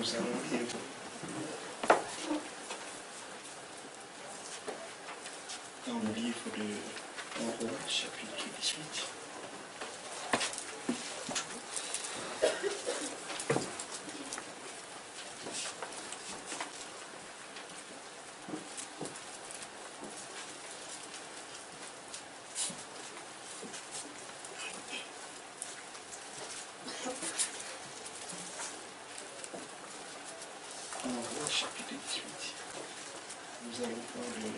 nous allons lire dans le livre de Roi, chapitre 18. Roi, chapitre 18. Nous allons voir le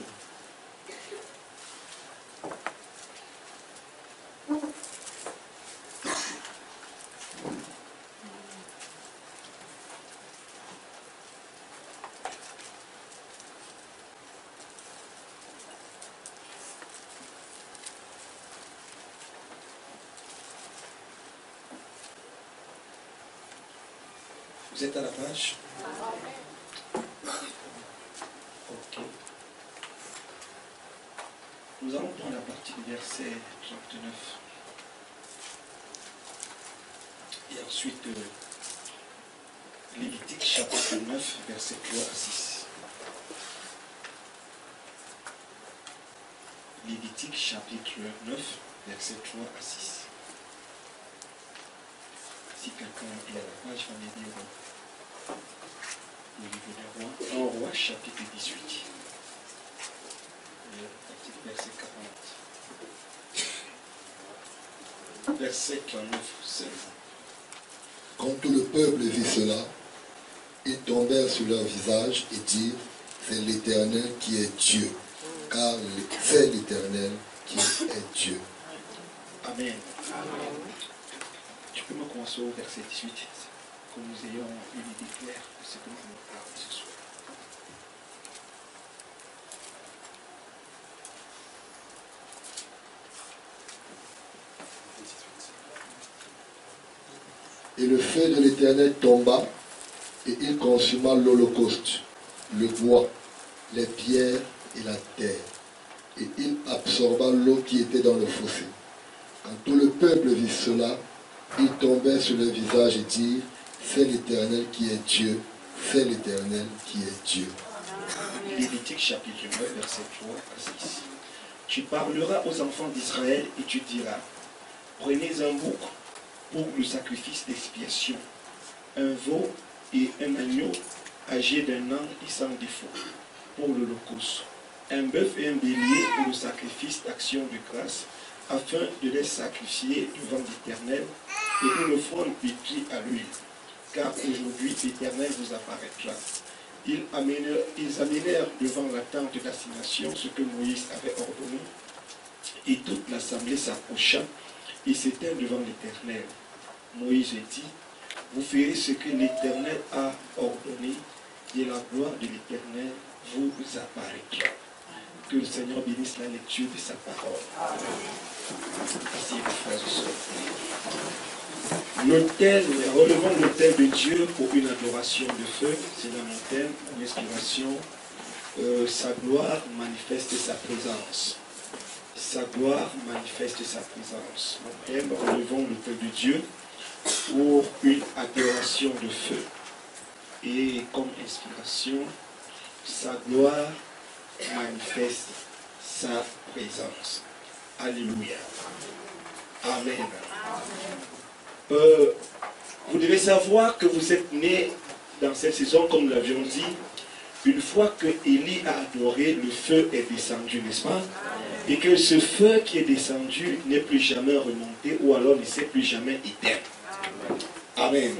Vous êtes à la page? Ok. Nous allons prendre la partie du verset 39. Et ensuite, Lévitique chapitre 9, verset 3 à 6. Lévitique chapitre 9, verset 3 à 6. Si quelqu'un est à la page, va me dire le livre des rois. En roi, chapitre 18. Verset 40. Verset 39, c'est Quand tout le peuple vit cela, ils tombèrent sur leur visage et dirent, c'est l'Éternel qui est Dieu, car c'est l'Éternel qui est Dieu. Amen. Tu peux me commencer au verset 18, que nous ayons une idée claire de ce que nous allons parler ce soir. Et le feu de l'Éternel tomba, et il consuma l'holocauste, le bois, les pierres et la terre. Et il absorba l'eau qui était dans le fossé. Quand tout le peuple vit cela, ils tombèrent sur le visage et dirent, c'est l'Éternel qui est Dieu, c'est l'Éternel qui est Dieu. Lévitique chapitre 9, verset 3 à 6. Tu parleras aux enfants d'Israël et tu diras, prenez un bouc pour le sacrifice d'expiation, un veau et un agneau âgés d'un an et sans défaut pour l'holocauste, un bœuf et un bélier pour le sacrifice d'action de grâce, afin de les sacrifier devant l'Éternel et une offrande pétrie à l'huile. Car aujourd'hui l'Éternel vous apparaîtra. Ils amenèrent devant la tente d'assignation ce que Moïse avait ordonné, et toute l'assemblée s'approcha et s'étint devant l'Éternel. Moïse dit, vous ferez ce que l'Éternel a ordonné, et la gloire de l'Éternel vous apparaîtra. Que le Seigneur bénisse la lecture de sa parole. Merci, mes frères et sœurs. L'autel, relevons l'autel de Dieu pour une adoration de feu. C'est dans mon thème, mon inspiration. Sa gloire manifeste sa présence. Sa gloire manifeste sa présence. Mon thème, relevons l'autel de Dieu pour une adoration de feu. Et comme inspiration, sa gloire manifeste sa présence. Alléluia. Amen. Vous devez savoir que vous êtes nés dans cette saison, comme nous l'avions dit, une fois que Élie a adoré, le feu est descendu, n'est-ce pas? Et que ce feu qui est descendu n'est plus jamais remonté ou alors ne s'est plus jamais éteint. Amen.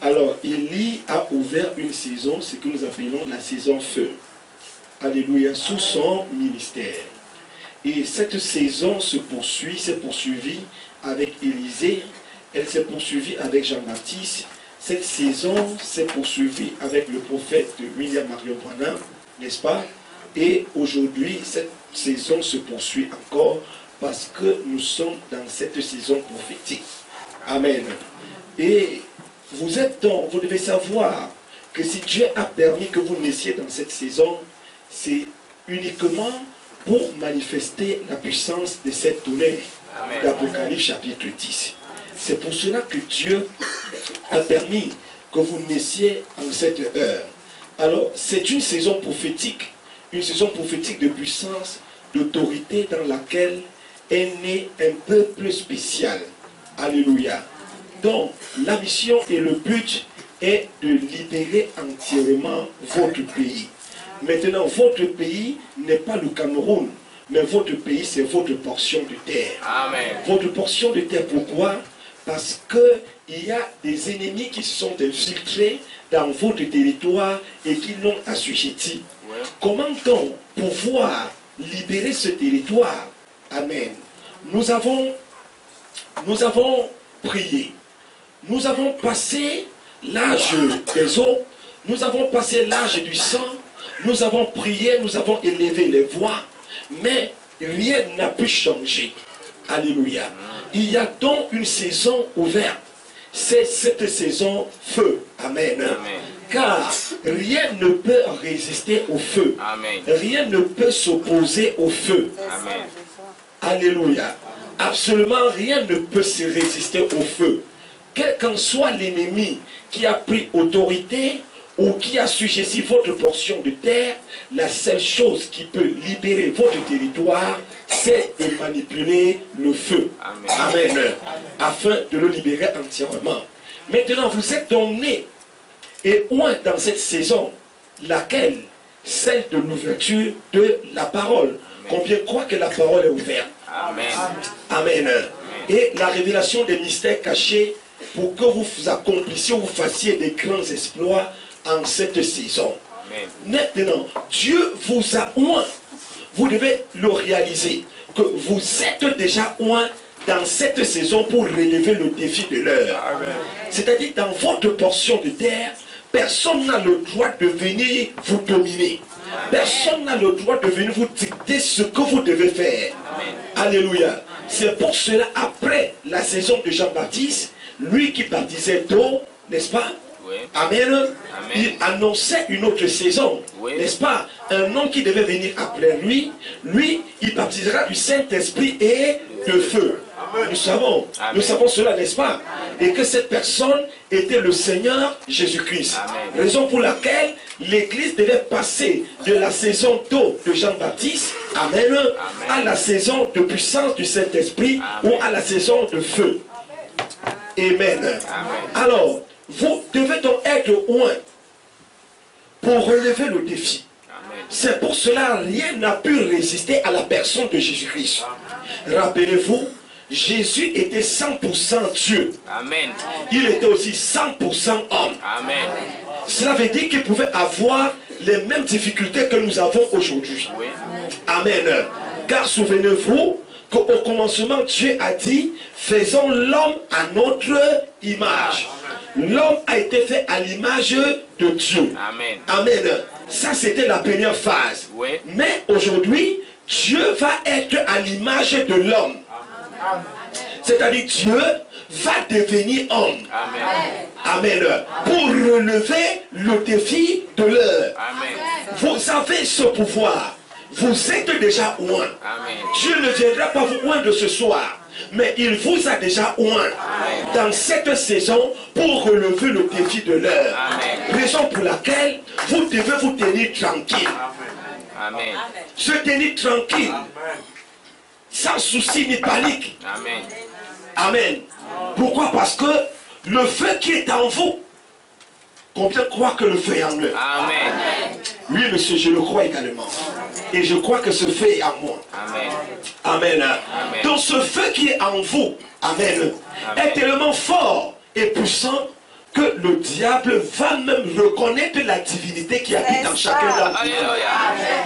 Alors, Élie a ouvert une saison, ce que nous appelons la saison feu. Alléluia, sous son ministère. Et cette saison s'est poursuivie avec Élisée, elle s'est poursuivie avec Jean-Baptiste, cette saison s'est poursuivie avec le prophète William Marion Branham, n'est-ce pas? Et aujourd'hui, cette saison se poursuit encore parce que nous sommes dans cette saison prophétique. Amen. Et vous devez savoir que si Dieu a permis que vous naissiez dans cette saison, c'est uniquement pour manifester la puissance de cette tonnerre d'Apocalypse chapitre 10. C'est pour cela que Dieu a permis que vous naissiez en cette heure. Alors, c'est une saison prophétique de puissance, d'autorité dans laquelle est né un peuple spécial. Alléluia. Donc, la mission et le but est de libérer entièrement votre pays. Maintenant, votre pays n'est pas le Cameroun, mais votre pays, c'est votre portion de terre. Amen. Votre portion de terre, pourquoi? Parce qu'il y a des ennemis qui se sont infiltrés dans votre territoire et qui l'ont assujetti. Ouais. Comment donc pouvoir libérer ce territoire? Amen. Nous avons prié. Nous avons passé l'âge des eaux. Nous avons passé l'âge du sang. Nous avons prié, nous avons élevé les voix. Mais rien n'a pu changer. Alléluia. Il y a donc une saison ouverte. C'est cette saison feu. Amen. Amen. Car rien ne peut résister au feu. Amen. Rien ne peut s'opposer au feu. Amen. Alléluia. Absolument rien ne peut se résister au feu. Quel qu'en soit l'ennemi qui a pris autorité ou qui a assujetti votre portion de terre, la seule chose qui peut libérer votre territoire, c'est de manipuler le feu. Amen. Amen. Afin de le libérer entièrement. Maintenant, vous êtes donc nés et oint dans cette saison, laquelle? Celle de l'ouverture de la parole. Combien croient que la parole est ouverte? Amen. Amen. Et la révélation des mystères cachés pour que vous accomplissiez ou vous fassiez des grands exploits en cette saison. Amen. Maintenant, Dieu vous a oint. Vous devez le réaliser. Que vous êtes déjà oint dans cette saison pour relever le défi de l'heure. C'est-à-dire dans votre portion de terre, personne n'a le droit de venir vous dominer. Personne n'a le droit de venir vous dicter ce que vous devez faire. Alléluia. C'est pour cela, après la saison de Jean-Baptiste, lui qui baptisait d'eau, n'est-ce pas? Oui. Amen. Amen. Il annonçait une autre saison, Oui. n'est-ce pas? Un homme qui devait venir après lui, il baptisera du Saint-Esprit et de feu. Nous savons cela, n'est-ce pas? Et que cette personne était le Seigneur Jésus-Christ. Amen. Raison pour laquelle l'Église devait passer de la saison d'eau de Jean-Baptiste, amen, à la saison de puissance du Saint-Esprit ou à la saison de feu. Amen. Amen. Alors, vous devez donc être oint pour relever le défi. Amen. C'est pour cela rien n'a pu résister à la personne de Jésus-Christ. Rappelez-vous, Jésus était 100% Dieu. Amen. Il était aussi 100% homme. Amen. Cela veut dire qu'il pouvait avoir les mêmes difficultés que nous avons aujourd'hui. Oui. Amen. Car souvenez-vous qu'au commencement, Dieu a dit, faisons l'homme à notre image. L'homme a été fait à l'image de Dieu. Amen. Amen. Ça, c'était la première phase. Oui. Mais aujourd'hui, Dieu va être à l'image de l'homme. C'est-à-dire Dieu va devenir homme. Amen. Amen. Pour relever le défi de l'heure. Amen. Vous avez ce pouvoir. Vous êtes déjà oint. Amen. Dieu ne viendra pas vous oindre ce soir, mais il vous a déjà oint dans cette saison pour relever le défi de l'heure. Amen. Raison pour laquelle vous devez vous tenir tranquille. Amen. Se tenir tranquille, sans souci ni panique. Amen. Amen. Pourquoi? Parce que le feu qui est en vous, combien croient que le feu est en eux? Amen. Oui, monsieur, je le crois également. Et je crois que ce feu est en moi. Amen. Amen. Amen. Donc ce feu qui est en vous, amen, est tellement fort et puissant que le diable va même reconnaître la divinité qui habite en chacun d'entre nous. Alléluia.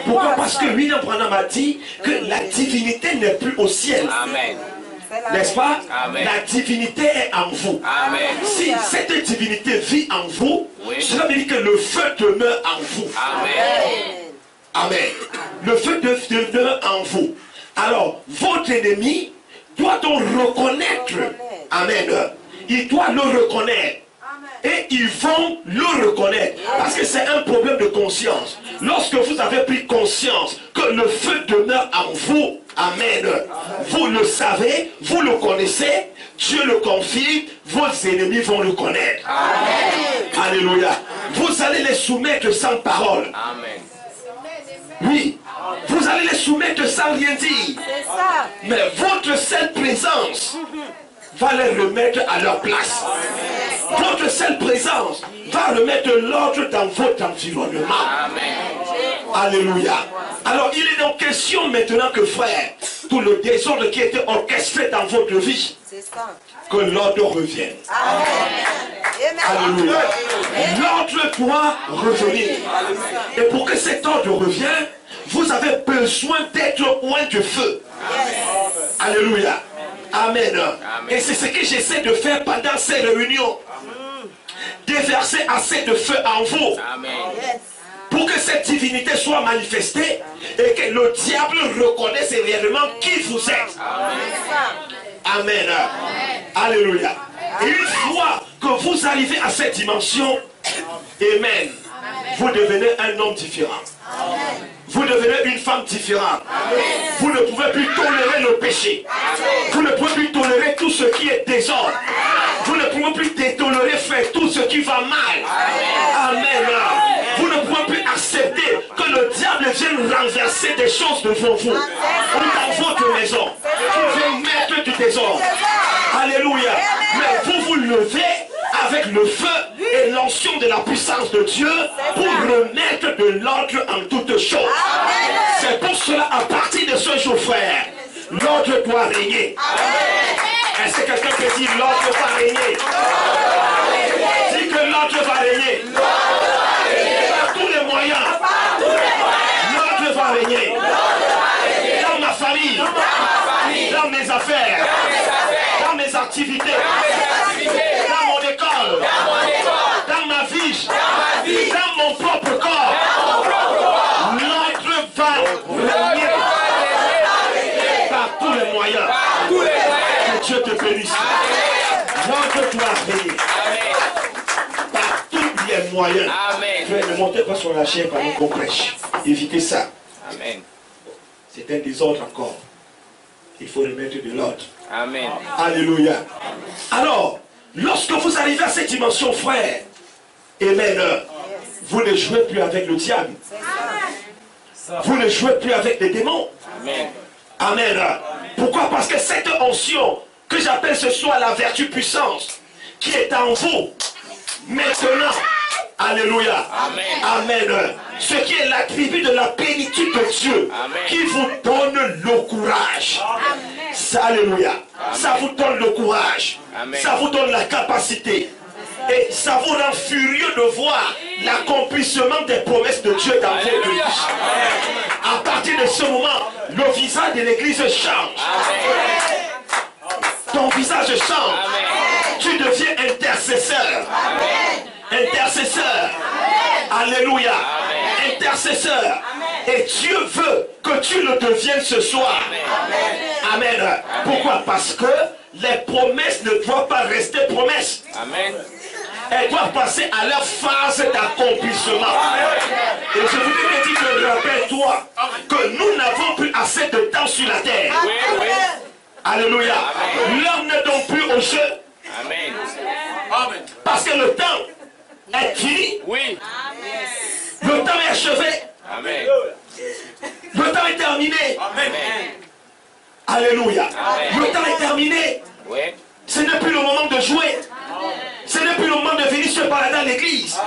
Pourquoi? Parce que William Branham a dit que la divinité n'est plus au ciel. Amen. N'est-ce pas? Amen. La divinité est en vous. Amen. Si cette divinité vit en vous, Oui. cela veut dire que le feu demeure en vous. Amen. Amen. Le feu demeure en vous. Alors, votre ennemi doit donc reconnaître. Amen. Il doit le reconnaître. Et ils vont le reconnaître. Parce que c'est un problème de conscience. Lorsque vous avez pris conscience que le feu demeure en vous, amen, vous le savez, vous le connaissez, Dieu le confie, vos ennemis vont le connaître. Amen. Alléluia. Vous allez les soumettre sans parole. Amen. Oui. Vous allez les soumettre sans rien dire. C'est ça. Mais votre seule présence va les remettre à leur place. Amen. Votre seule présence va remettre l'ordre dans votre environnement. Amen. Alléluia. Alors il est donc question maintenant que frère, tout le désordre qui était orchestré dans votre vie, que l'ordre revienne. Amen. Alléluia. L'ordre doit revenir. Et pour que cet ordre revienne, vous avez besoin d'être loin du feu. Alléluia. Amen. Et c'est ce que j'essaie de faire pendant ces réunions. Déverser assez de feu en vous. Amen. Pour que cette divinité soit manifestée et que le diable reconnaisse réellement qui vous êtes. Amen. Amen. Alléluia. Et une fois que vous arrivez à cette dimension, Amen, vous devenez un homme différent. Amen. Vous devenez une femme différente. Amen. Vous ne pouvez plus tolérer le péché. Amen. Vous ne pouvez plus tolérer tout ce qui est désordre. Amen. Vous ne pouvez plus détolérer, faire tout ce qui va mal. Amen. Amen. Vous ne pouvez plus accepter que le diable vienne renverser des choses devant vous. Ou dans votre maison. Qui vienne mettre du désordre. Alléluia. Mais vous vous levez avec le feu et l'onction de la puissance de Dieu pour remettre de l'ordre en toutes choses. C'est pour cela, à partir de ce jour, frère, l'ordre doit régner. Est-ce que quelqu'un peut dire l'ordre va régner? Dis que l'ordre va régner. Par tous les moyens. L'ordre va régner. Dans ma famille. Dans mes affaires. Dans mes activités. Dans mon école. Dans ma vie. Dans mon propre corps. L'ordre va régner. Par tous les moyens. Que Dieu te bénisse. L'ordre doit régner. Par tous les moyens. Frère, ne montez pas sur la chair pendant qu'on prêche. Évitez ça. Amen. C'est un désordre encore. Il faut remettre de l'ordre. Amen. Alléluia. Alors, lorsque vous arrivez à cette dimension, frère, Amen, vous ne jouez plus avec le diable. Vous ne jouez plus avec les démons. Amen. Amen. Pourquoi? Parce que cette onction que j'appelle ce soir la vertu puissance qui est en vous, maintenant, alléluia, amen, ce qui est l'attribut de la plénitude de Dieu, amen, qui vous donne le courage. Ça, alléluia, ça vous donne le courage, amen, ça vous donne la capacité. Et ça vous rend furieux de voir l'accomplissement des promesses de Dieu dans votre vie. À partir de ce moment, le visage de l'église change. Ton visage change. Tu deviens intercesseur. Intercesseur. Alléluia. Intercesseur. Et Dieu veut que tu le deviennes ce soir. Amen. Pourquoi? Parce que les promesses ne doivent pas rester promesses. Amen. Elles doivent passer à leur phase d'accomplissement. Et je voudrais dire que rappelle-toi que nous n'avons plus assez de temps sur la terre. Oui, oui. Alléluia. L'homme ne donne plus au jeu. Amen. Parce que le temps est fini. Oui. Le temps est achevé. Amen. Le temps est terminé. Amen. Alléluia. Amen. Le temps est terminé. Oui. Ce n'est plus le moment de jouer. Ce n'est plus le moment de venir se balader dans l'église.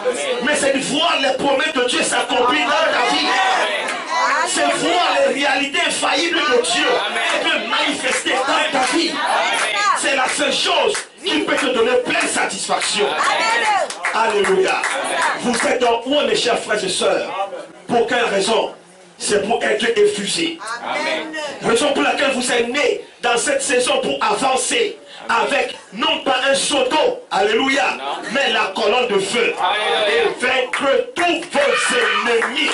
Mais c'est de voir les promesses de Dieu s'accomplir dans ta vie. C'est voir les réalités infaillibles de Dieu être manifestées dans ta vie. C'est la seule chose qui peut te donner pleine satisfaction. Alléluia. Vous êtes en haut, mes chers frères et sœurs. Pour quelle raison? C'est pour être effusé. Raison pour laquelle vous êtes nés dans cette saison pour avancer avec non pas un seau d'eau, alléluia, mais la colonne de feu. Et vaincre tous vos ennemis.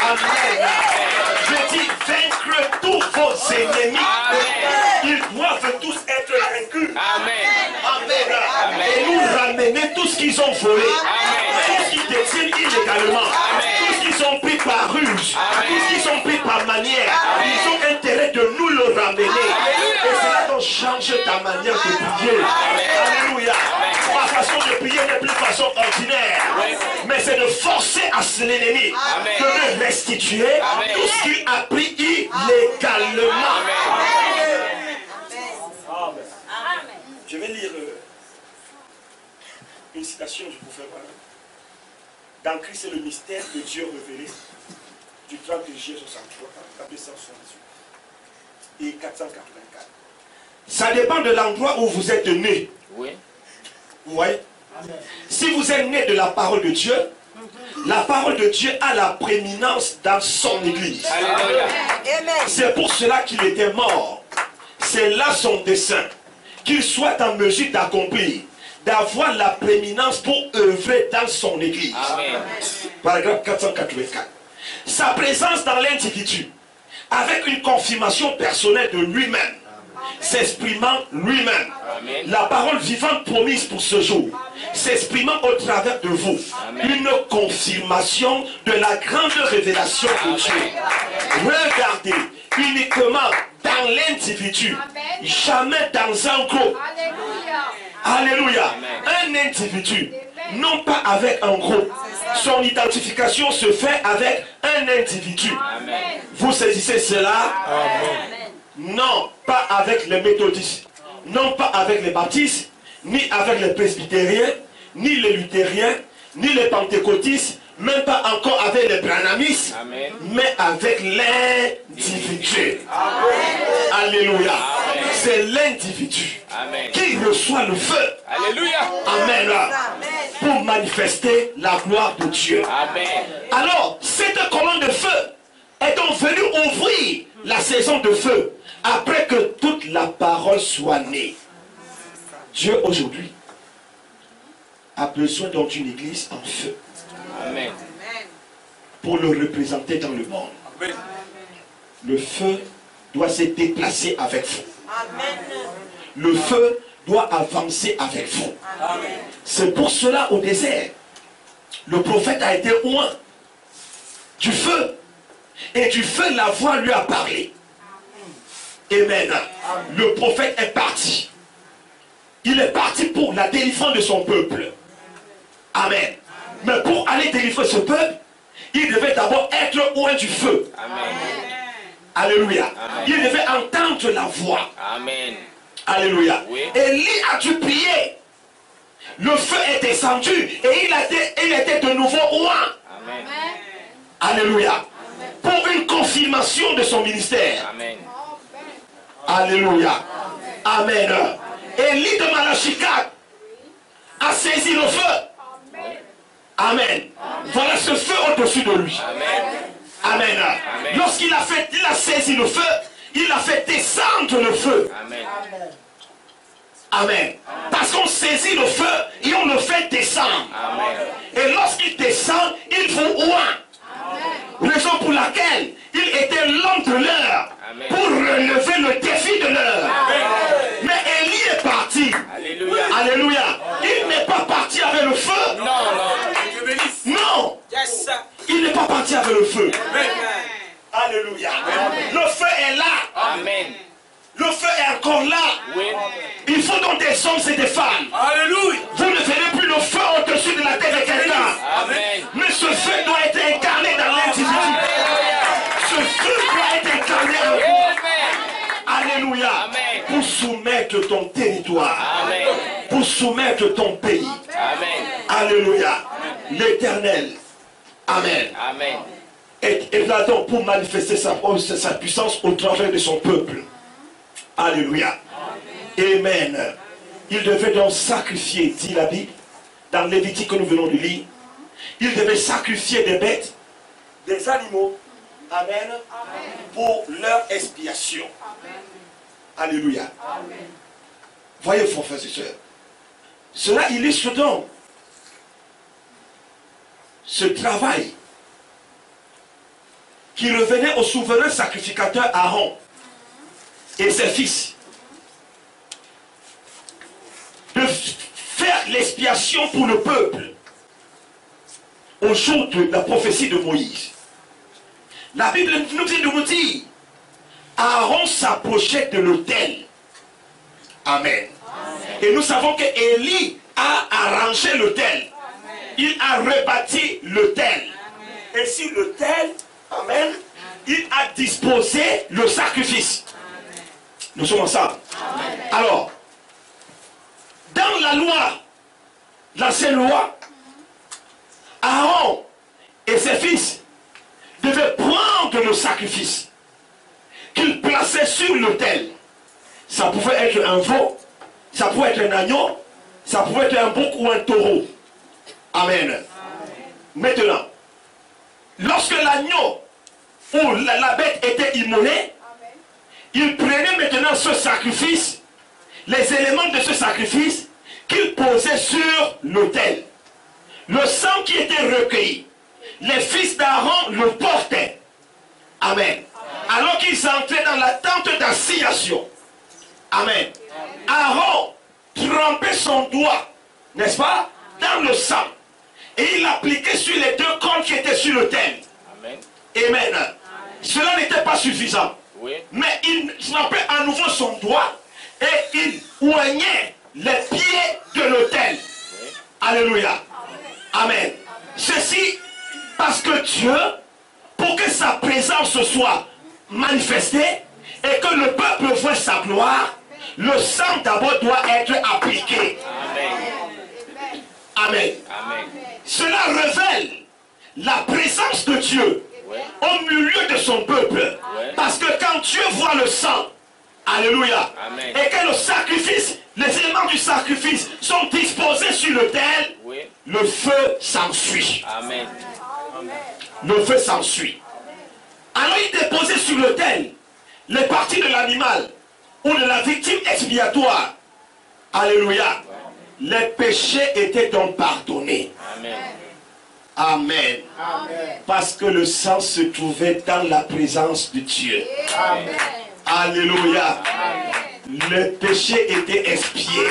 Amen. Je dis vaincre tous vos ennemis. Ils doivent tous être vaincus. Amen. Et nous ramener tout ce qu'ils ont volé. Tout ce qu'ils détiennent illégalement. Tout ce qu'ils ont pris par ruse. Tout ce qu'ils ont pris par manière. Ils ont intérêt de nous le ramener. Et cela dans change ta manière de prier. Alléluia. Ma façon de prier n'est plus façon ordinaire. Mais c'est de forcer à l'ennemi de me restituer tout ce qu'il a pris illégalement. Je vais lire une citation du prophète. Dans Christ, c'est le mystère de Dieu révélé du 30 juillet 63, 478 et 484. Ça dépend de l'endroit où vous êtes né. Oui. Vous voyez? Si vous êtes né de la parole de Dieu, la parole de Dieu a la prééminence dans son église. C'est pour cela qu'il était mort. C'est là son dessein. Qu'il soit en mesure d'accomplir, d'avoir la prééminence pour œuvrer dans son église. Amen. Paragraphe 484. Sa présence dans l'individu, avec une confirmation personnelle de lui-même, s'exprimant lui-même. La parole vivante promise pour ce jour, s'exprimant au travers de vous. Amen. Une confirmation de la grande révélation de Dieu. Regardez, uniquement dans l'individu, jamais dans un groupe. Alléluia. Un individu, non pas avec un groupe. Son identification se fait avec un individu. Amen. Vous saisissez cela? Amen. Non, pas avec les méthodistes, non pas avec les baptistes, ni avec les presbytériens, ni les luthériens, ni les pentecôtistes, même pas encore avec les branhamistes, mais avec l'individu. Alléluia. C'est l'individu qui reçoit le feu. Alléluia. Amen. Pour manifester la gloire de Dieu. Amen. Alors, cette colonne de feu est donc venue ouvrir la saison de feu après que toute la parole soit née. Dieu aujourd'hui a besoin d'une église en feu. Amen. Pour le représenter dans le monde. Amen. Le feu doit se déplacer avec vous. Amen. Le feu doit avancer avec vous. C'est pour cela au désert, le prophète a été oint du feu. Et du feu, la voix lui a parlé. Amen. Le prophète est parti. Il est parti pour la délivrance de son peuple. Amen. Mais pour aller délivrer ce peuple, il devait d'abord être oint du feu. Amen. Alléluia. Amen. Il devait entendre la voix. Amen. Alléluia. Oui. Élie a dû prier. Le feu est descendu et il était de nouveau oint. Amen. Alléluia. Pour une confirmation de son ministère. Amen. Alléluia. Amen. Élie de Malachi 4 a saisi le feu. Amen. Voilà ce feu au-dessus de lui. Amen. Amen. Lorsqu'il a saisi le feu, il a fait descendre le feu. Amen. Amen. Parce qu'on saisit le feu et on le fait descendre. Amen. Et lorsqu'il descend, il vous oint. Raison pour laquelle il était l'homme de l'heure pour relever le défi de l'heure. Mais Élie est parti. Alléluia. Alléluia. Il n'est pas parti avec le feu. Non. Non. Il n'est pas parti avec le feu. Alléluia. Le feu est là. Amen. Le feu est encore là. Oui. Il faut donc des hommes et des femmes. Alléluia. Vous ne verrez plus le feu au-dessus de la tête de quelqu'un. Mais ce feu doit être incarné dans l'individu. Ce feu doit être incarné en vous. Alléluia. Amen. Pour soumettre ton territoire. Amen. Pour soumettre ton pays. Amen. Alléluia. L'Éternel. Amen. Amen. Et là donc pour manifester sa puissance au travers de son peuple. Alléluia. Amen. Il devait donc sacrifier, dit la Bible, dans Lévitique que nous venons de lire. Il devait sacrifier des bêtes, des animaux. Amen. Pour leur expiation. Amen. Alléluia. Amen. Voyez, frères et sœurs, cela illustre donc ce travail qui revenait au souverain sacrificateur Aaron et ses fils de faire l'expiation pour le peuple au jour de la prophétie de Moïse. La Bible nous vient de nous dire, Aaron s'approchait de l'autel Amen. Et nous savons que Élie a arrangé l'autel. Il a rebâti l'autel. Et sur l'autel, amen, il a disposé le sacrifice. Nous sommes ensemble. Alors, dans la loi, l'ancienne loi, Aaron et ses fils devaient prendre le sacrifice qu'ils plaçaient sur l'autel. Ça pouvait être un veau, ça pouvait être un agneau, ça pouvait être un bouc ou un taureau. Amen. Maintenant, lorsque l'agneau ou la bête était immolée, il prenait maintenant ce sacrifice, les éléments de ce sacrifice qu'il posait sur l'autel. Le sang qui était recueilli, les fils d'Aaron le portaient. Amen. Alors qu'ils entraient dans la tente d'assignation. Amen. Aaron trempait son doigt, n'est-ce pas, dans le sang. Et il l'appliquait sur les deux cornes qui étaient sur l'autel. Amen. Amen. Cela n'était pas suffisant. Oui. Mais il trempait à nouveau son doigt et il oignait les pieds de l'autel. Oui. Alléluia. Amen. Ceci parce que Dieu, pour que sa présence soit manifestée et que le peuple voie sa gloire, le sang d'abord doit être appliqué. Amen. Amen. Amen. Cela révèle la présence de Dieu au milieu de son peuple. Parce que quand Dieu voit le sang, alléluia, amen, et que le sacrifice, les éléments du sacrifice sont disposés sur l'autel, le feu s'ensuit. Amen. Le feu s'ensuit. Alors il déposait sur l'autel les parties de l'animal ou de la victime expiatoire. Alléluia. Les péchés étaient donc pardonnés. Amen. Amen. Amen. Parce que le sang se trouvait dans la présence de Dieu. Amen. Alléluia. Amen. Le péché était expié.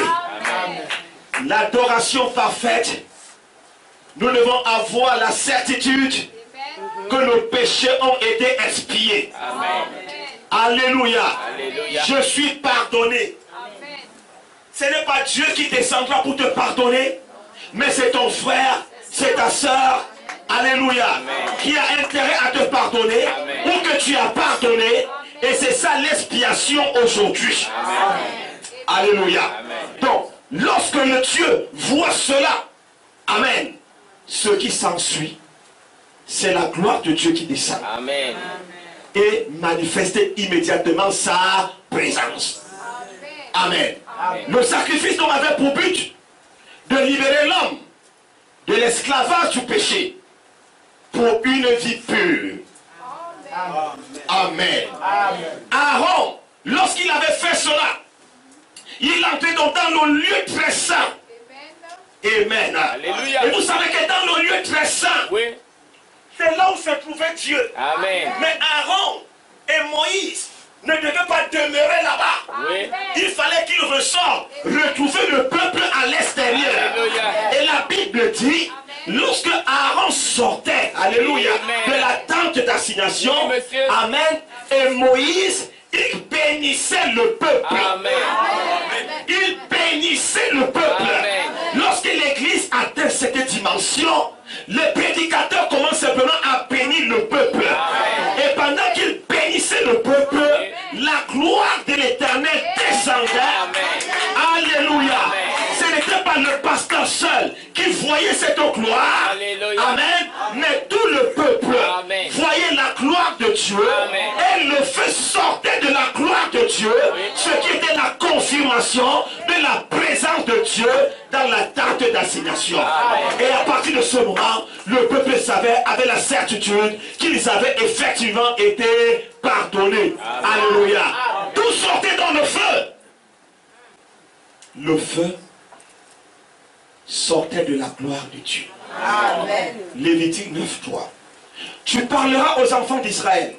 L'adoration parfaite, nous devons avoir la certitude que nos péchés ont été expiés. Amen. Alléluia. Alléluia. Je suis pardonné. Amen. Ce n'est pas Dieu qui descendra pour te pardonner, mais c'est ton frère, c'est ta soeur, alléluia, amen, qui a intérêt à te pardonner, amen, ou que tu as pardonné, amen, et c'est ça l'expiation aujourd'hui. Alléluia. Amen. Donc, lorsque le Dieu voit cela, amen, ce qui s'ensuit, c'est la gloire de Dieu qui descend. Amen. Et manifester immédiatement sa présence. Amen. Amen. Le sacrifice donc avait pour but de libérer l'homme de l'esclavage du péché pour une vie pure. Amen. Amen. Amen. Aaron, lorsqu'il avait fait cela, il entrait donc dans le lieu très saint. Amen. Alléluia. Et vous savez que dans le lieu très saint, oui, c'est là où se trouvait Dieu. Amen. Mais Aaron et Moïse ne devaient pas demeurer là-bas. Oui. Il fallait qu'ils ressortent, retrouver le peuple à l'extérieur. Et la Bible dit, lorsque Aaron sortait, alléluia, amen, de la tente d'assignation, oui, amen, et Moïse, il bénissait le peuple. Amen. Il bénissait le peuple. Amen. Lorsque l'église atteint cette dimension, le prédicateur commence simplement à bénir le peuple. Amen. Et pendant qu'il bénissait le peuple, amen, la gloire de l'Éternel descendait. Amen. Alléluia. Amen. Ce n'était pas le pasteur seul qui voyait cette gloire. Alléluia. Amen. Mais tout le peuple, amen, voyait la gloire de Dieu. Amen. Et le feu sortait de la gloire de Dieu, oui, ce qui était la confirmation de la présence de Dieu dans la tente d'assignation. Et à partir de ce moment, le peuple avait la certitude qu'ils avaient effectivement été pardonnés. Amen. Alléluia. Amen. Tout sortait dans le feu. Le feu sortait de la gloire de Dieu. Amen. Lévitique 9:3. Tu parleras aux enfants d'Israël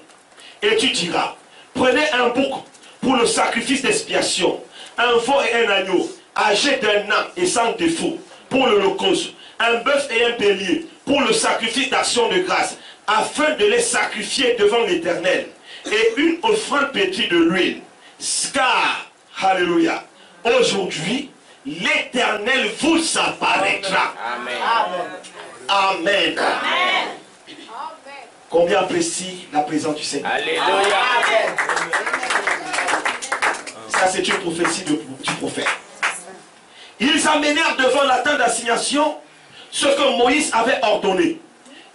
et tu diras, prenez un bouc pour le sacrifice d'expiation, un veau et un agneau, âgés d'un an et sans défaut, pour l'holocauste, un bœuf et un bélier, pour le sacrifice d'action de grâce, afin de les sacrifier devant l'Éternel, et une offrande pétrie de l'huile. Car, alléluia, aujourd'hui, l'Éternel vous apparaîtra. Amen. Amen. Combien apprécie la présence du Seigneur? Alléluia. Ça, c'est une prophétie du prophète. Ils amenèrent devant la tente d'assignation ce que Moïse avait ordonné.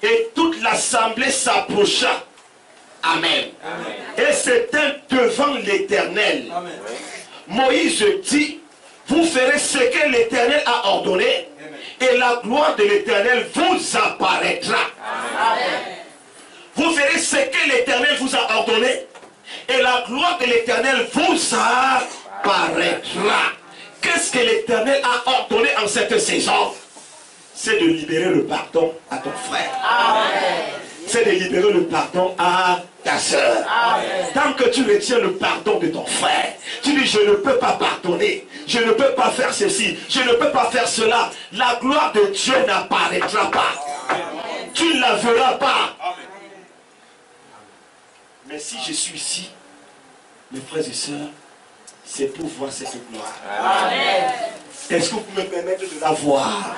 Et toute l'assemblée s'approcha. Amen. Et c'était devant l'Éternel. Moïse dit, vous ferez ce que l'Éternel a ordonné, et la gloire de l'Éternel vous apparaîtra. Amen. Vous ferez ce que l'Éternel vous a ordonné, et la gloire de l'Éternel vous apparaîtra. Qu'est-ce que l'Éternel a ordonné en cette saison? C'est de libérer le pardon à ton frère. C'est de libérer le pardon à ta soeur. Tant que tu retiens le pardon de ton frère, tu dis je ne peux pas pardonner, je ne peux pas faire ceci, je ne peux pas faire cela, la gloire de Dieu n'apparaîtra pas. Tu ne la verras pas. Mais si je suis ici, mes frères et sœurs, c'est pour voir cette gloire. Est-ce que vous pouvez me permettre de la voir?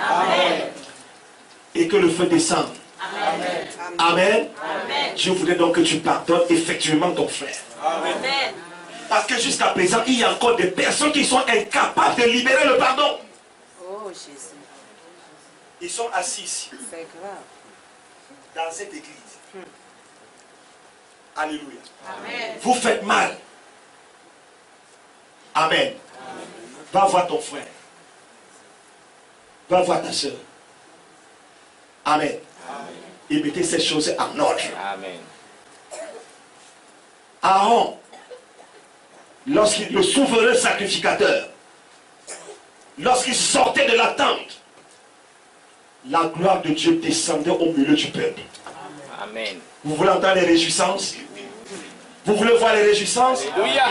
Et que le feu descende. Amen. Je voudrais donc que tu pardonnes effectivement ton frère. Parce que jusqu'à présent, il y a encore des personnes qui sont incapables de libérer le pardon. Oh Jésus. Ils sont assis ici, C'est grave. dans cette église. Alléluia. Vous faites mal. Amen. Va voir ton frère. Va voir ta soeur. Amen. Et mettez ces choses en ordre. Amen. Aaron, lorsqu'il, le souverain sacrificateur, lorsqu'il sortait de la tente, la gloire de Dieu descendait au milieu du peuple. Amen. Vous voulez entendre les réjouissances? Vous voulez voir les réjouissances? Alléluia.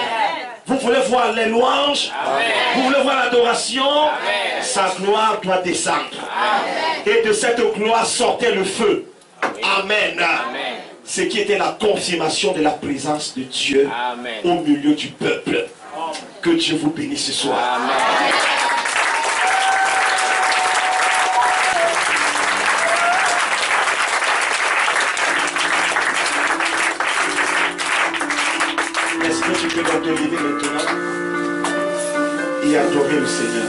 Vous voulez voir les louanges? Amen. Vous voulez voir l'adoration? Amen. Sa gloire doit descendre. Amen. Et de cette gloire sortait le feu. Amen. Amen. Ce qui était la confirmation de la présence de Dieu. Amen. Au milieu du peuple. Que Dieu vous bénisse ce soir. Amen. Est-ce que tu peux donc te lever maintenant et adorer le Seigneur?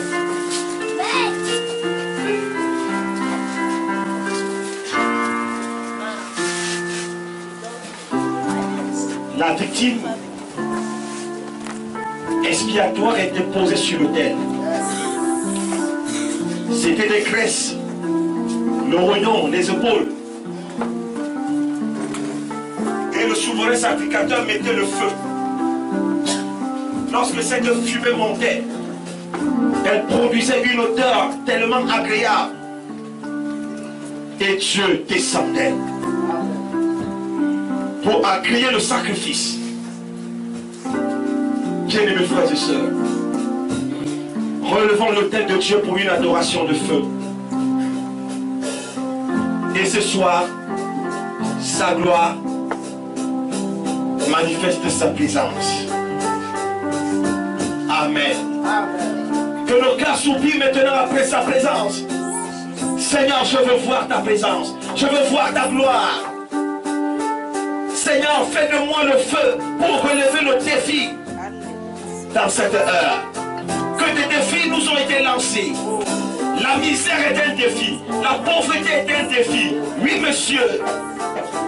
La victime expiatoire était posée sur l'autel. C'était des graisses, le rognon, les épaules. Et le souverain sacrificateur mettait le feu. Lorsque cette fumée montait, elle produisait une odeur tellement agréable. Et Dieu descendait pour agréer le sacrifice. Bien-aimés frères et sœurs, relevons l'autel de Dieu pour une adoration de feu. Et ce soir, sa gloire manifeste sa présence. Amen. Que nos cœurs soupirent maintenant après sa présence. Seigneur, je veux voir ta présence. Je veux voir ta gloire. Seigneur, fais de moi le feu pour relever le défi dans cette heure. Que des défis nous ont été lancés. La misère est un défi. La pauvreté est un défi. Oui, monsieur.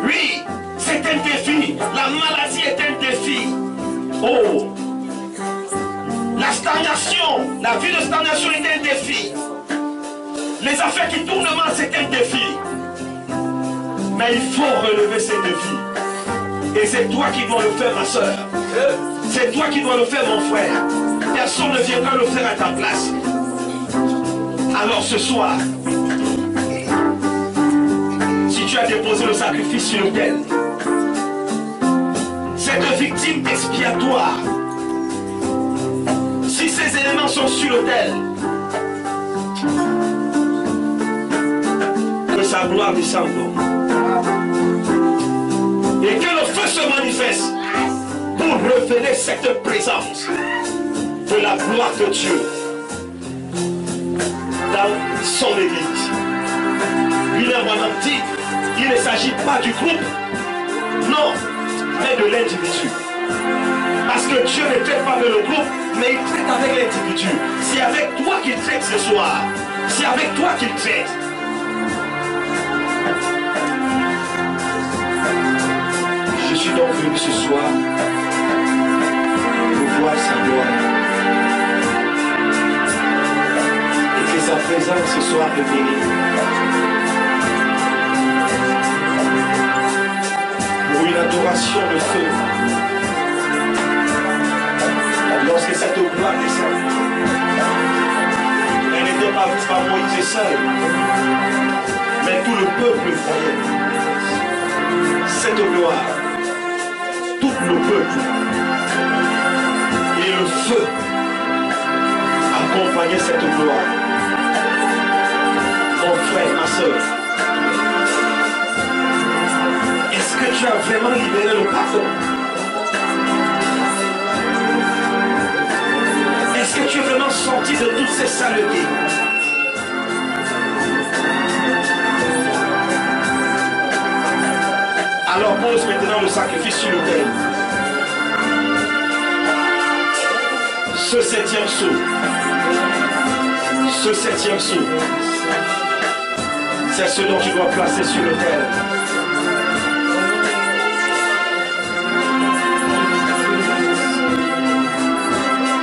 Oui, c'est un défi. La maladie est un défi. Oh. La stagnation, la vie de stagnation est un défi. Les affaires qui tournent mal, c'est un défi. Mais il faut relever ces défis. Et c'est toi qui dois le faire, ma soeur. C'est toi qui dois le faire, mon frère. Personne ne viendra le faire à ta place. Alors ce soir, si tu as déposé le sacrifice sur l'autel, cette victime expiatoire, si ces éléments sont sur l'autel, que sa gloire descende. Et que le feu se manifeste pour révéler cette présence de de la gloire de Dieu dans son Église. William Branham dit, il ne s'agit pas du groupe, non, mais de l'individu. Parce que Dieu ne traite pas avec le groupe, mais il traite avec l'individu. C'est avec toi qu'il traite ce soir. C'est avec toi qu'il traite. Je suis donc venu ce soir pour voir sa gloire. Et que sa présence ce soir révélée. Pour une adoration de feu. Lorsque cette gloire descend, elle n'était pas vue par Moïse seul, mais tout le peuple voyait cette gloire, tout le peuple, et le feu accompagnait cette gloire. Mon frère, ma soeur, est-ce que tu as vraiment libéré le pardon? Est-ce que tu es vraiment sorti de toutes ces saletés? Alors pose maintenant le sacrifice sur l'autel. Ce septième saut. Ce septième saut. C'est ce dont tu dois placer sur l'autel.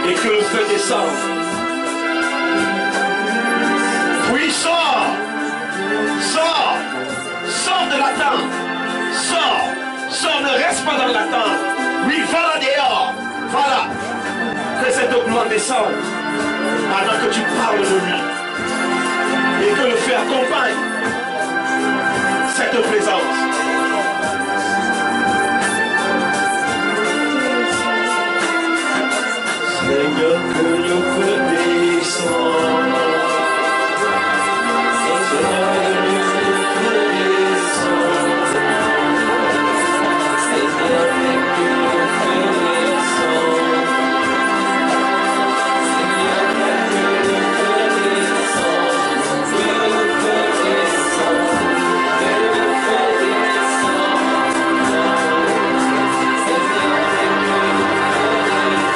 Et que le feu descende. Oui, sors. Sors. Sors de la tente. Sors. Sors, ne reste pas dans la tente. Oui, va là dehors. Voilà. Que cette gloire descende. Pendant que tu parles de lui. Et que le feu accompagne cette présence. Seigneur, que le feu descende. Seigneur, que le feu descende. Seigneur, que le feu descende. Seigneur, que le feu descende. Que le feu descende. Que le feu descende. Seigneur, que le feu descende.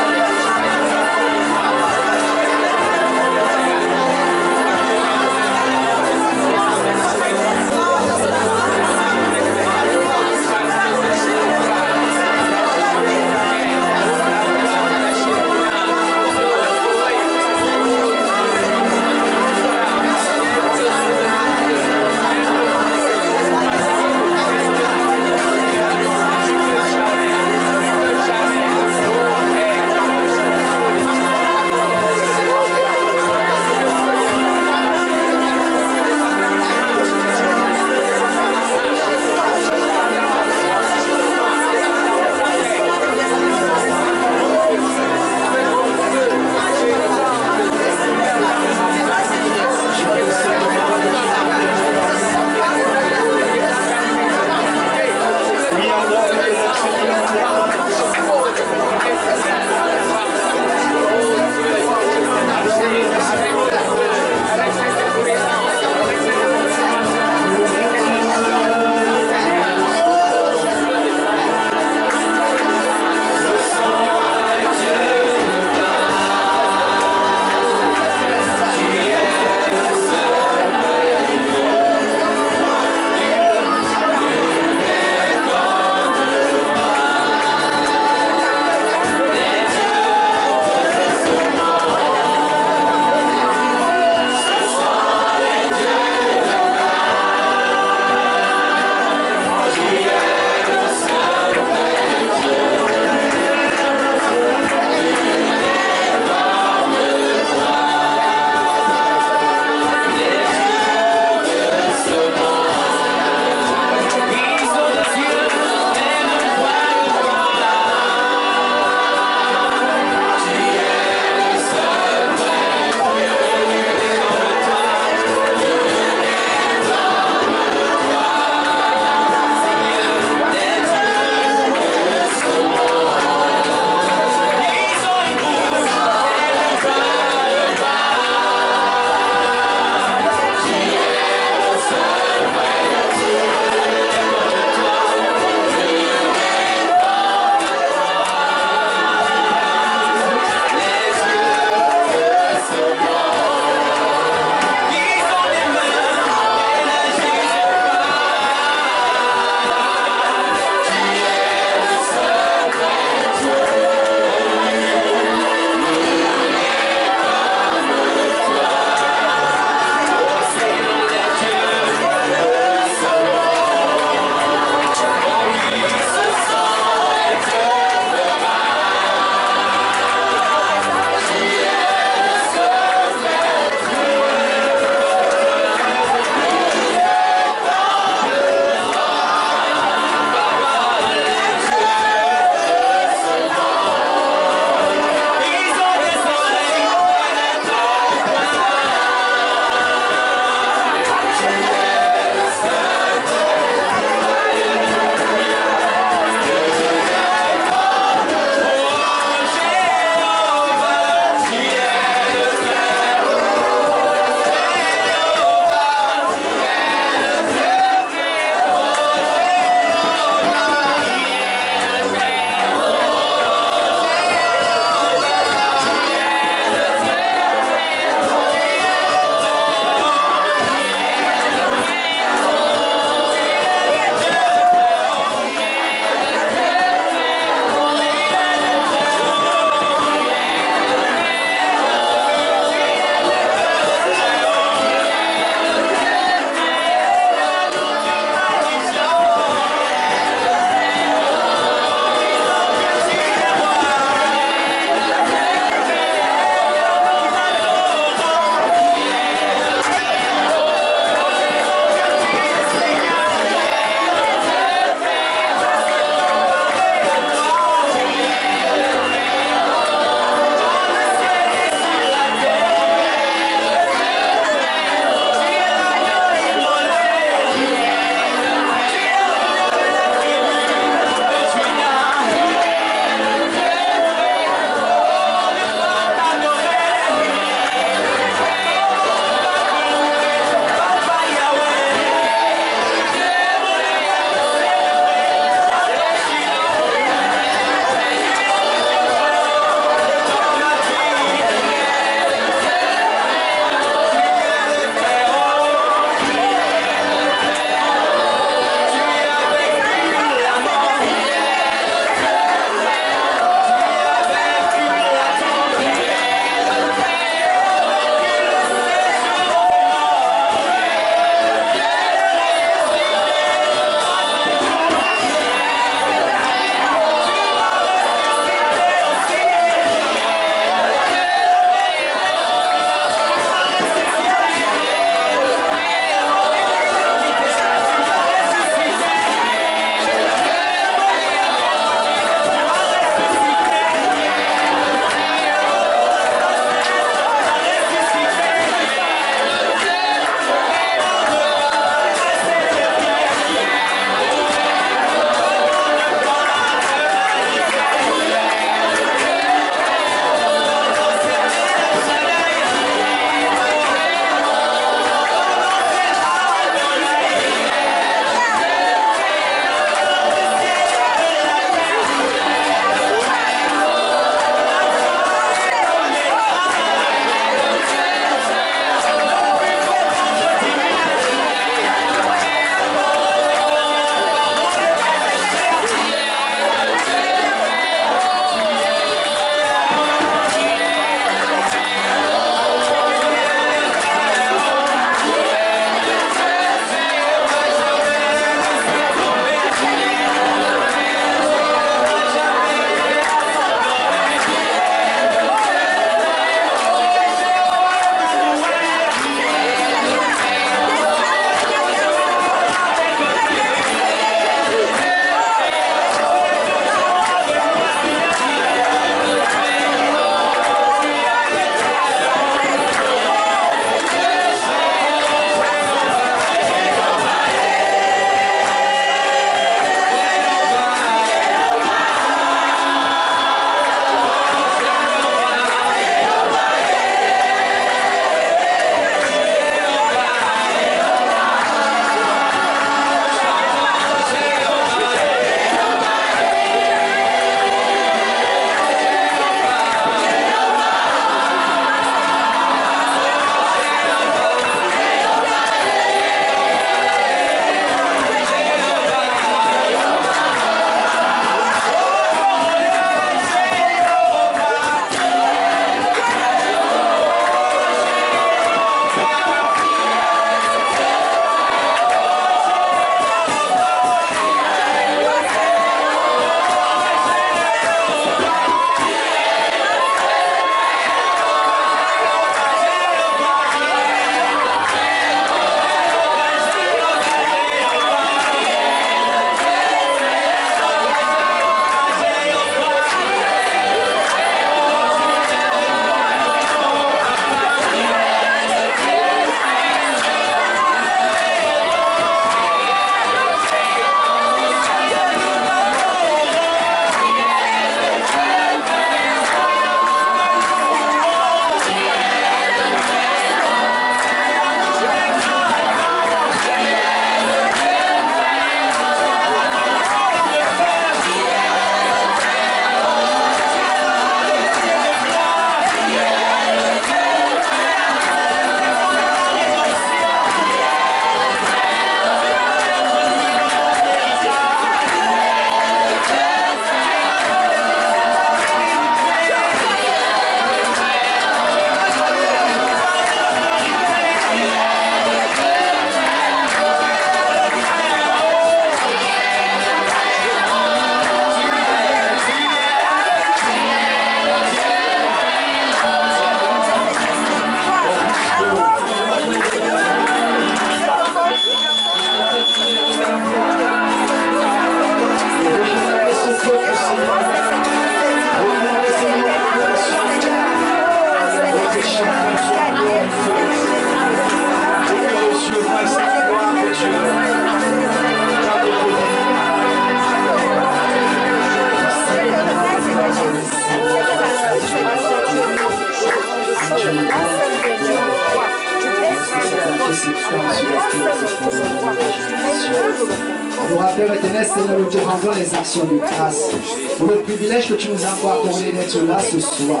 Adorable Père éternel, Seigneur, nous te rendons les actions de grâce pour le privilège que tu nous as accordé d'être là ce soir.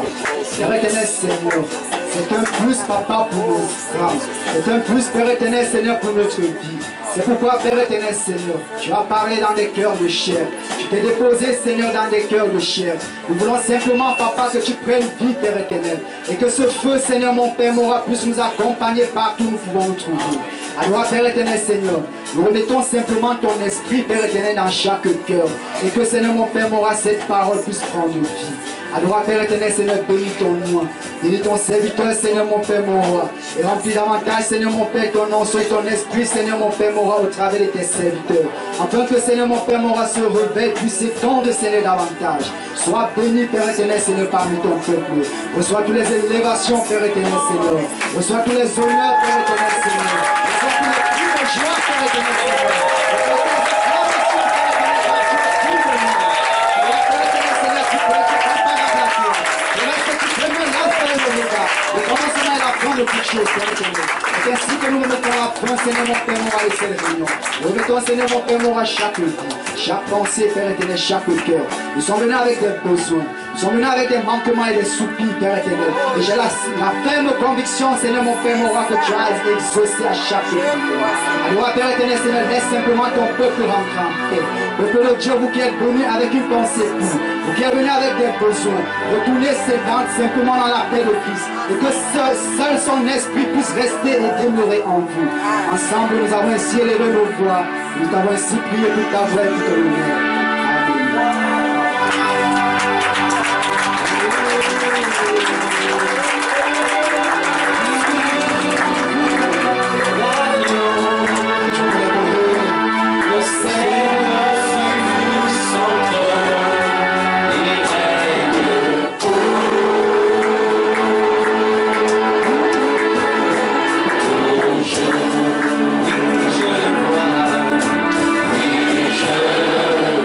Père éternel, Seigneur, c'est un plus, Papa, pour nos femmes. C'est un plus, Père éternel, Seigneur, pour notre vie. C'est pourquoi, Père éternel, Seigneur, tu as parlé dans des cœurs de chair. Tu t'es déposé, Seigneur, dans des cœurs de chair. Nous voulons simplement, Papa, que tu prennes vie, Père éternel. Et que ce feu, Seigneur, mon Père, m'aura puisse nous accompagner partout où nous pouvons nous trouver. Alors, Père éternel, Seigneur, nous remettons simplement ton esprit, Père éternel, dans chaque cœur. Et que, Seigneur, mon Père, m'aura cette parole puisse prendre vie. Alors, Père éternel, Seigneur, bénis ton nom. Bénis ton serviteur, Seigneur, mon Père, mon roi. Et remplis davantage, Seigneur, mon Père, ton nom, soit ton esprit, Seigneur, mon Père, mon roi, au travers de tes serviteurs. Afin que, Seigneur, mon Père, mon roi, se réveille, puisse s'étendre, Seigneur, davantage. Sois béni, Père éternel, Seigneur, parmi ton peuple. Reçois toutes les élévations, Père éternel, Seigneur. Reçois tous les honneurs, Père éternel, Seigneur. Reçois tous les cris de joie, Père éternel, Seigneur. Le commencement est la fin de toute chose, Seigneur éternel. C'est ainsi que nous remettons la fin, Seigneur, mon Père, mon roi, et cette réunion. Nous remettons, Seigneur, mon Père, mon roi, chaque vie, chaque pensée, Père éternel, chaque cœur. Nous sommes venus avec des besoins. Nous sommes venus avec des manquements et des soupirs, Père éternel. Et j'ai la ferme conviction, Seigneur, mon Père, mon roi, que tu as exaucé à chaque vie. Alors, Père éternel, Seigneur, laisse simplement ton peuple rentrer en paix. Peuple de Dieu, vous qui êtes venus avec une pensée pure, vous qui êtes venus avec des besoins, retournez simplement dans la paix de Christ. Et que seul son esprit puisse rester et demeurer en vous. Ensemble, nous avons ainsi élevé nos voix. Nous t'avons ainsi prié pour ta voix et pour ton honneur. Amen.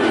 Je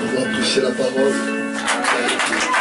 On va toucher la parole.